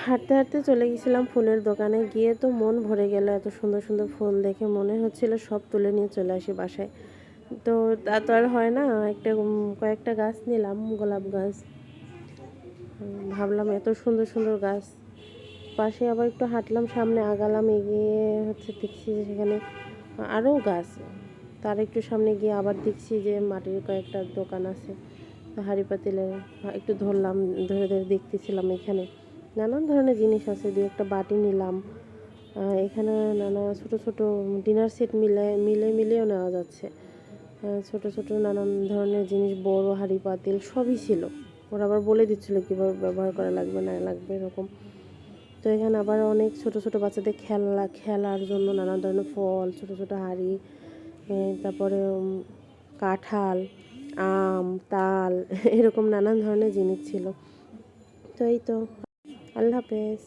হাঁটতে হাঁটতে চলে গেছিলাম ফুলের দোকানে, গিয়ে তো মন ভরে গেল। এত সুন্দর সুন্দর ফুল দেখে মনে হচ্ছিল সব তুলে নিয়ে চলে আসি বাসায়। তো তা তো আর হয় না, কয়েকটা গাছ নিলাম, গোলাপ গাছ। ভাবলাম এত সুন্দর সুন্দর গাছ, পাশে আবার একটু হাঁটলাম, সামনে আগালাম, এগিয়ে দেখছি যে সেখানে আরও গাছ। তার একটু সামনে গিয়ে আবার দেখছি যে মাটির কয়েকটা দোকান আছে, হাঁড়ি পাতিলের। একটু ধরলাম, ধরে ধরে দেখতেছিলাম। এখানে নানান ধরনের জিনিস আছে, দুই একটা বাটি নিলাম। এখানে নানা ছোট ছোট ডিনার সেট মিলেও নেওয়া যাচ্ছে। ছোট ছোট নানান ধরনের জিনিস, বড় হাঁড়ি পাতিল সবই ছিল। ওরা আবার বলে দিচ্ছিলো কীভাবে ব্যবহার করা লাগবে না লাগবে এরকম। তো এখানে আবার অনেক ছোট ছোট বাচ্চাদের খেলার জন্য নানা ধরনের ফল, ছোট ছোট হাঁড়ি, তারপরে কাঁঠাল, আম, তাল এরকম নানান ধরনের জিনিস ছিল। তো এই তো, আল্লাহ হাফেজ।